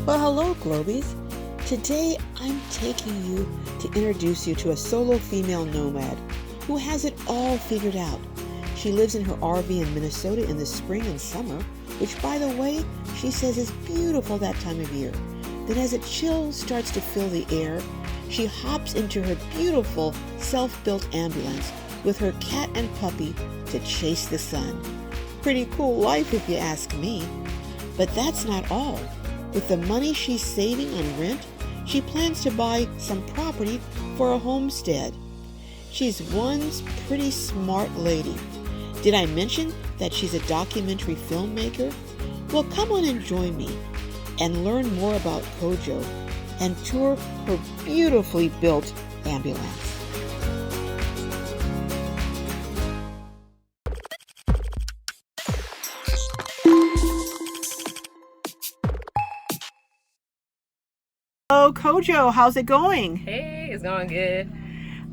Well, hello, Globies. Today, I'm taking you to introduce you to a solo female nomad who has it all figured out. She lives in her RV in Minnesota in the spring and summer, which, by the way, she says is beautiful that time of year. Then as a chill starts to fill the air, she hops into her beautiful self-built ambulance with her cat and puppy to chase the sun. Pretty cool life if you ask me. But that's not all. With the money she's saving on rent, she plans to buy some property for a homestead. She's one pretty smart lady. Did I mention that she's a documentary filmmaker? Well, come on and join me and learn more about Kojo and tour her beautifully built ambulance. Hello, Kojo. How's it going? Hey, it's going good.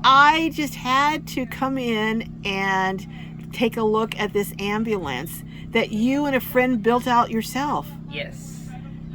I just had to come in and take a look at this ambulance that you and a friend built out yourself. Yes.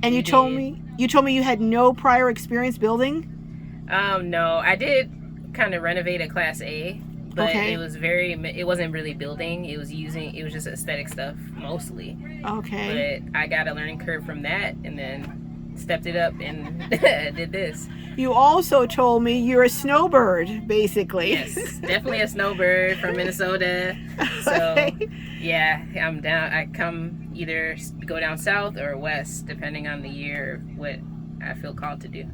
And you told me you had no prior experience building? No, I did kind of renovate a Class A, but Okay. it wasn't really building. It was just aesthetic stuff mostly. Okay. But I got a learning curve from that and then stepped it up and did this. You also told me you're a snowbird, basically. Yes, definitely a snowbird from Minnesota. So, Okay. yeah, I'm down. I come either go down south or west, depending on the year, what I feel called to do.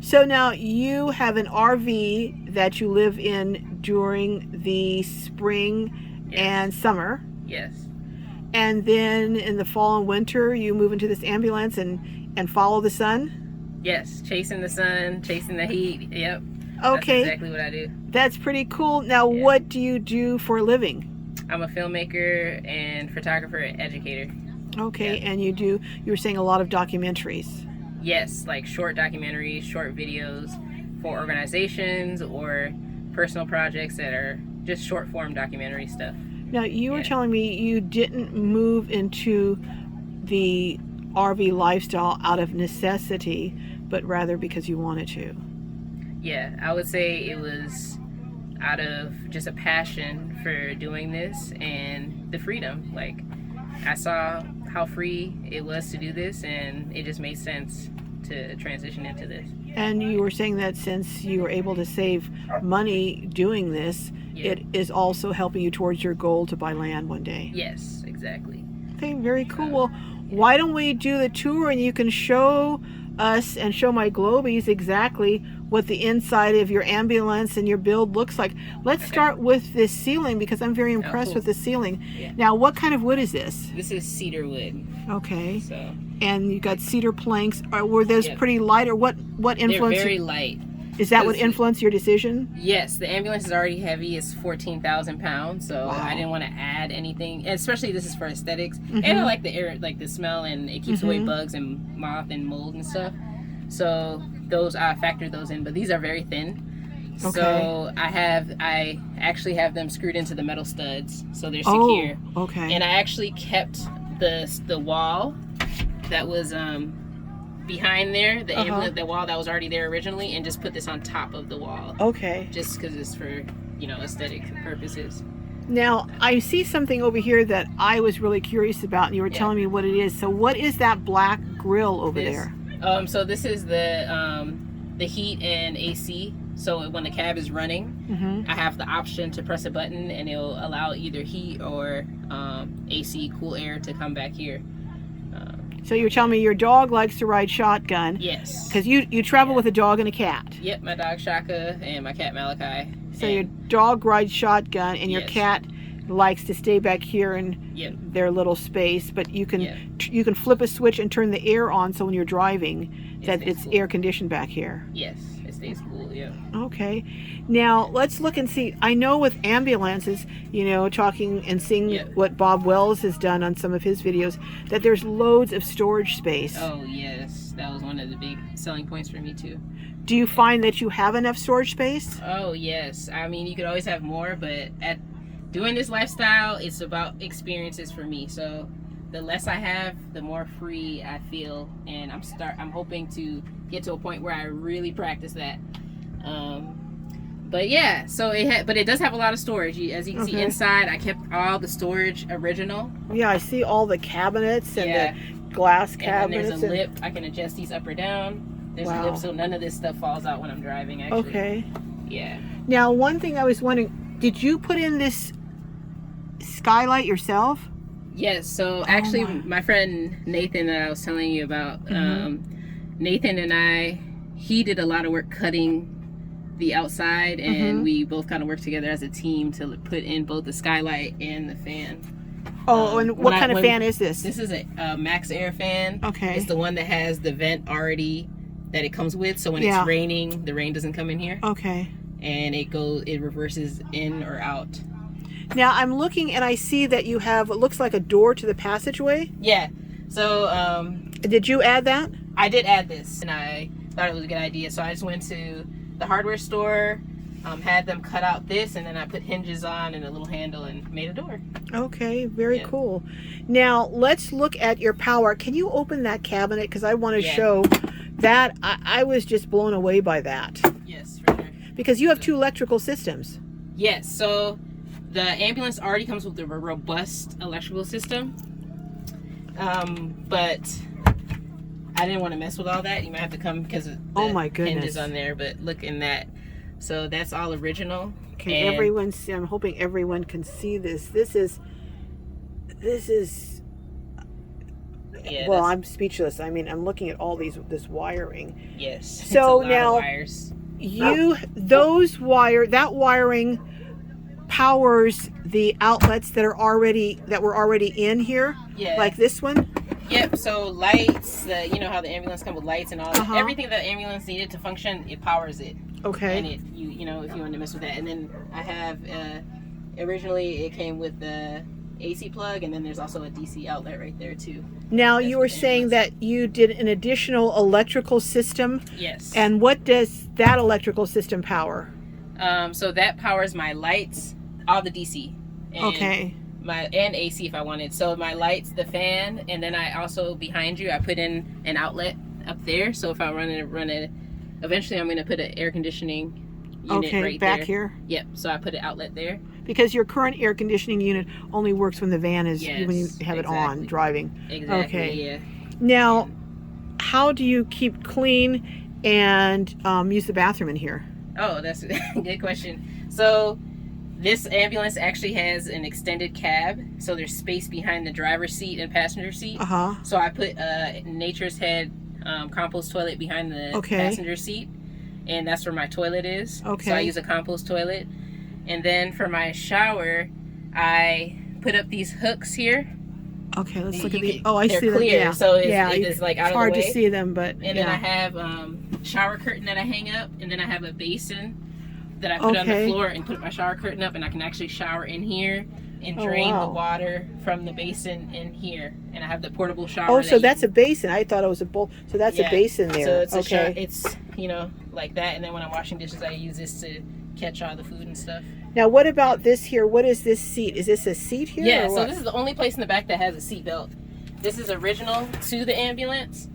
So now you have an RV that you live in during the spring Yes. and summer. Yes. And then in the fall and winter, you move into this ambulance and follow the sun? Yes, chasing the sun, chasing the heat. Yep. Okay. That's exactly what I do. That's pretty cool. Now, Yeah. what do you do for a living? I'm a filmmaker and photographer and educator. Okay, Yeah. and you were saying a lot of documentaries. Yes, like short documentaries, short videos for organizations or personal projects that are just short form documentary stuff. Now, you were Yeah. telling me you didn't move into the RV lifestyle out of necessity, but rather because you wanted to. Yeah, I would say it was out of just a passion for doing this and the freedom. Like, I saw how free it was to do this, and it just made sense to transition into this. And you were saying that since you were able to save money doing this, Yeah. it is also helping you towards your goal to buy land one day. Yes, exactly. Okay, very cool. Well, why don't we do the tour and you can show us and show my Globies exactly what the inside of your ambulance and your build looks like. Let's start with this ceiling because I'm very impressed cool. with the ceiling. Yeah. Now, what kind of wood is this? This is cedar wood, Okay. so And you got cedar planks. Were those Yeah. pretty light, or what they're influenced? very light. Is that what because- influenced your decision? Yes, the ambulance is already heavy. It's 14,000 pounds, so Wow. I didn't want to add anything. And especially this is for aesthetics, and Mm-hmm. I like the air, like the smell, and it keeps away bugs and moth and mold and stuff. So those I factored those in, but these are very thin. Okay. So I actually have them screwed into the metal studs, so they're secure. Oh, okay. And I actually kept the wall that was behind there, the ambulance, the wall that was already there originally, and just put this on top of the wall, Okay. just because it's for aesthetic purposes. Now, I see something over here that I was really curious about, and you were Yeah. telling me what it is. So what is that black grill over This- there? So this is the heat and AC. So when the cab is running, Mm-hmm. I have the option to press a button and it'll allow either heat or AC, cool air, to come back here. So you're telling me your dog likes to ride shotgun Yes. because you travel with a dog and a cat. Yep, my dog Shaka and my cat Malachi. So And- your dog rides shotgun and your Yes. cat likes to stay back here in Yep. their little space, but you can Yeah. you can flip a switch and turn the air on so when you're driving that stays it's cool. air conditioned back here. Yes, it stays cool. Yeah. Okay. Now let's look and see. I know with ambulances, talking and seeing Yeah. what Bob Wells has done on some of his videos, that there's loads of storage space. Oh yes, that was one of the big selling points for me too. Do you find that you have enough storage space? Oh yes, I mean you could always have more, but at doing this lifestyle, it's about experiences for me. So the less I have, the more free I feel, and I'm hoping to get to a point where I really practice that. But yeah, so it does have a lot of storage. As you can see inside, I kept all the storage original. Yeah, I see all the cabinets and the glass cabinets. And then there's a lip. I can adjust these up or down. There's a lip so none of this stuff falls out when I'm driving, actually. Okay. Yeah. Now, one thing I was wondering, did you put in this skylight yourself? Yes, so actually my friend Nathan that I was telling you about, Nathan and he did a lot of work cutting the outside, and we both kind of worked together as a team to put in both the skylight and the fan. Oh, and what kind of fan is this? This is a Max Air fan. Okay. It's the one that has the vent already that it comes with, so when it's raining, the rain doesn't come in here. Okay. And it reverses in or out. Now I'm looking and I see that you have what looks like a door to the passageway. Yeah. So did you add that? I did add this, and I thought it was a good idea. So I just went to the hardware store, had them cut out this, and then I put hinges on and a little handle and made a door. Okay, very cool. Now let's look at your power. Can you open that cabinet? Because I want to show that. I was just blown away by that. Yes, for sure. Because you have two electrical systems. Yes, so the ambulance already comes with a robust electrical system, but I didn't want to mess with all that. You might have to come because the hinges on there, but look in that. So that's all original. Okay, I'm hoping everyone can see this. This is well, I'm speechless. I mean, I'm looking at all this wiring. Yes. So now that wiring powers the outlets that were already in here. Yeah. Like this one. Yep. So lights, you know how the ambulance comes with lights and all that. Everything that the ambulance needed to function, it powers it. Okay. And you know, if you want to mess with that, and then I have originally it came with the AC plug, and then there's also a DC outlet right there too. Now you were saying that you did an additional electrical system. Yes. And what does that electrical system power? So that powers my lights, all the DC. And and AC if I wanted. So my lights, the fan, and then I also behind you I put in an outlet up there. So if I run it, eventually I'm going to put an air conditioning unit right back here. Yep. So I put an outlet there. Because your current air conditioning unit only works when the van is when you have it on driving. Exactly. Okay. Yeah. Now, how do you keep clean and use the bathroom in here? Oh, that's a good question. So this ambulance actually has an extended cab, so there's space behind the driver's seat and passenger seat. So I put Nature's Head compost toilet behind the passenger seat, and that's where my toilet is. So I use a compost toilet. And then for my shower, I put up these hooks here. Okay, let's look at these. Oh, I see them. Yeah. So it's like out of the way. It's hard to see them, but and then I have shower curtain that I hang up, and then I have a basin that I put on the floor and put my shower curtain up, and I can actually shower in here and drain the water from the basin in here. And I have the portable shower. Oh, so that's a basin. I thought it was a bowl. So that's a basin there. So it's it's you know, like that. And then when I'm washing dishes, I use this to catch all the food and stuff. Now, what about this here? What is this seat? Is this a seat here? Yeah, so this is the only place in the back that has a seat belt. This is original to the ambulance.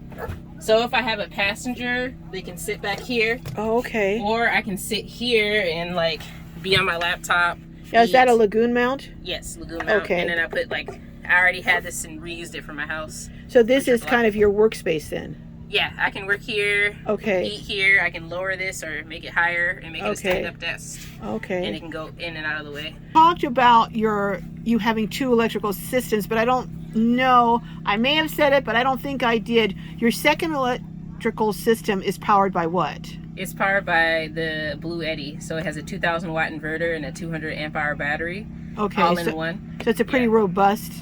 So if I have a passenger, they can sit back here. Oh, okay. Or I can sit here and like be on my laptop. Now, is that a Lagoon mount? Yes, Lagoon mount. Okay. And then I put I already had this and reused it for my house. So this is kind of your workspace then? Yeah, I can work here, eat here. I can lower this or make it higher and make it a stand-up desk. Okay. And it can go in and out of the way. Talked about you having two electrical systems, but I don't know. I may have said it, but I don't think I did. Your second electrical system is powered by what? It's powered by the Blue Eddy. So it has a 2,000 watt inverter and a 200 amp hour battery. Okay. All in one. So it's a pretty robust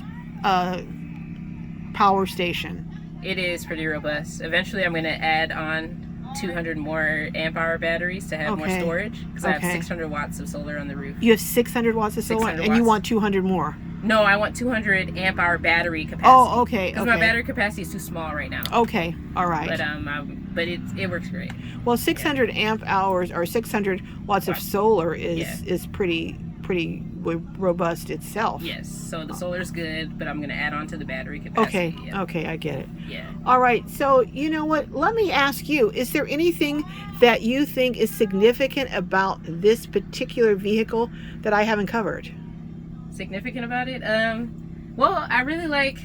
power station. It is pretty robust. Eventually I'm going to add on 200 more amp hour batteries to have more storage, because I have 600 watts of solar on the roof. You have 600 watts of solar, and you want 200 more? No, I want 200 amp hour battery capacity. Oh, okay. Because my battery capacity is too small right now. Okay, all right. But it works great. Well, 600 amp hours or 600 watts of solar is pretty pretty robust itself. Yes, so the solar's good, but I'm going to add on to the battery capacity. Okay, okay, I get it. Yeah. All right, so you know what? Let me ask you, is there anything that you think is significant about this particular vehicle that I haven't covered? Significant about it? Well, I really like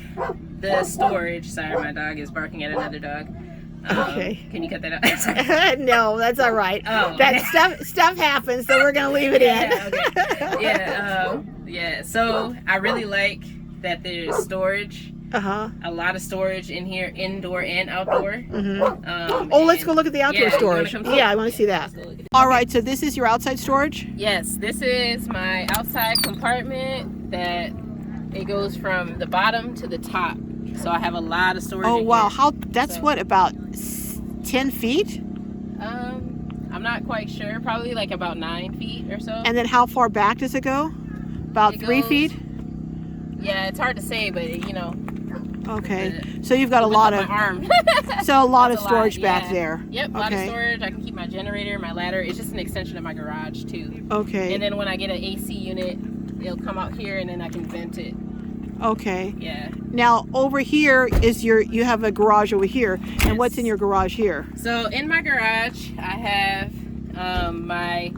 the storage. Sorry, my dog is barking at another dog. Okay. Can you cut that out? No, that's all right. Oh, that stuff happens, so we're gonna leave it in. Okay. Yeah. So I really like that there's storage. A lot of storage in here, indoor and outdoor. Let's go look at the outdoor storage. Yeah, I want to see that. All right, so this is your outside storage? Yes, this is my outside compartment that it goes from the bottom to the top. So I have a lot of storage. Oh, wow. Here. That's what, about 10 feet? I'm not quite sure. Probably like about 9 feet or so. And then how far back does it go? About 3 feet? Yeah, it's hard to say, but you know. Okay. So you've got a lot of so a lot of storage back there. Yep, a lot of storage. I can keep my generator, my ladder. It's just an extension of my garage too. Okay. And then when I get an AC unit, it'll come out here and then I can vent it. Okay. Yeah. Now over here is you have a garage over here. Yes. And what's in your garage here? So in my garage I have my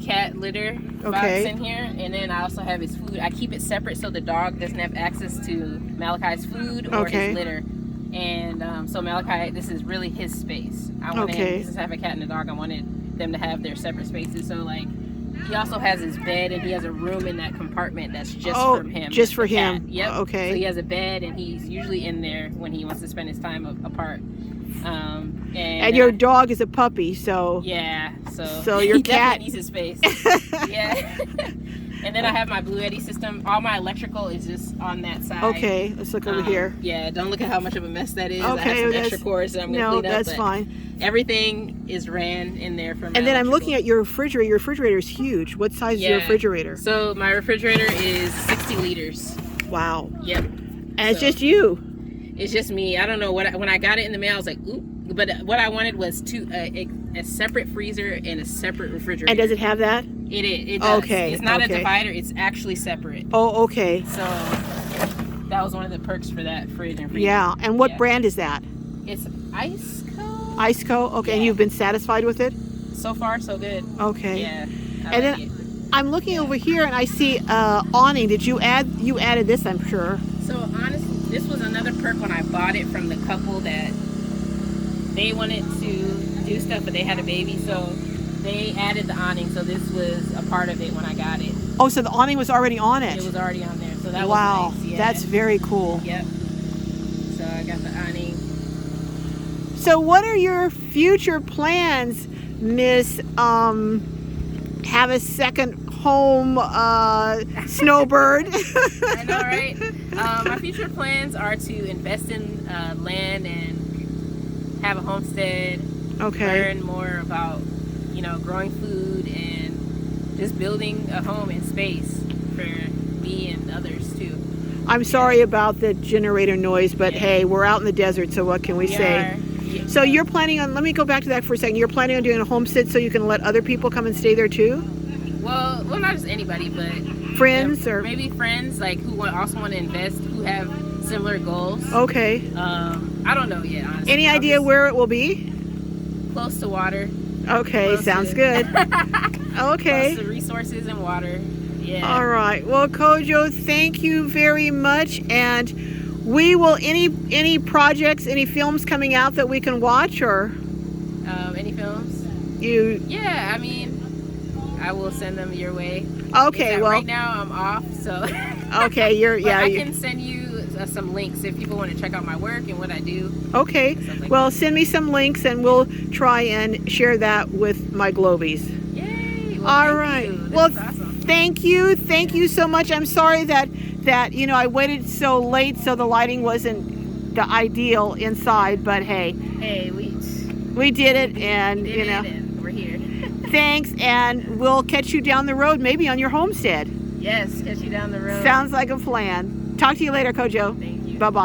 cat litter box in here, and then I also have his food. I keep it separate so the dog doesn't have access to Malachi's food or his litter. And so Malachi, this is really his space. I wanted him, since I have a cat and a dog, I wanted them to have their separate spaces. So like, he also has his bed, and he has a room in that compartment that's just for him. Just for him. Cat. Yep. Okay. So he has a bed, and he's usually in there when he wants to spend his time apart. And your dog is a puppy, so yeah. So your cat needs his space. Yeah. And then I have my Blue Eddy system. All my electrical is just on that side. Okay, let's look over here. Yeah, don't look at how much of a mess that is. Okay, I have some extra cords that I'm going to clean up. No, that's fine. Everything is ran in there for my And then I'm electrical. looking at your refrigerator. Your refrigerator is huge. What size is your refrigerator? So my refrigerator is 60 liters. Wow. Yep. And it's just you. It's just me. I don't know when I got it in the mail, I was like, ooh. But what I wanted was a separate freezer and a separate refrigerator. And does it have that? It does. Okay. It's not a divider. It's actually separate. Oh, okay. So that was one of the perks for that fridge and freezer. Yeah. And what brand is that? It's Iceco. Iceco. Okay. Yeah. And you've been satisfied with it? So far, so good. Okay. Yeah. And then I'm looking over here and I see awning. You added this, I'm sure. So honestly, this was another perk when I bought it from the couple that they wanted to do stuff, but they had a baby, so they added the awning. So this was a part of it when I got it. Oh, so the awning was already on it? It was already on there, so that was nice. Yeah. That's very cool. Yep. So I got the awning. So what are your future plans, Miss have a second home snowbird? I know, right? My future plans are to invest in land and have a homestead. Learn more about, growing food and just building a home in space for me and others too. I'm sorry about the generator noise, but hey, we're out in the desert, so what can we say? Yeah. So you're planning on, let me go back to that for a second. You're planning on doing a homestead so you can let other people come and stay there too? Well, not just anybody, but friends or maybe friends like who also want to invest, who have similar goals. Okay. I don't know yet, honestly. Any idea where it will be? Close to water. Okay, sounds good. Okay. Close to resources and water. Yeah. All right. Well, Kojo, thank you very much, and we will any projects, any films coming out that we can watch, or any films? Yeah, I mean, I will send them your way. Okay, well, right now I'm off, so okay, I can send you some links if people want to check out my work and what I do. Okay, well, send me some links and we'll try and share that with my Globies. Yay! Well, all right. Well, awesome. Thank you so much. I'm sorry that I waited so late, so the lighting wasn't the ideal inside, but hey, we did it, and and we're here. Thanks, and we'll catch you down the road, maybe on your homestead. Yes, catch you down the road. Sounds like a plan. Talk to you later, Kojo. Thank you. Bye-bye.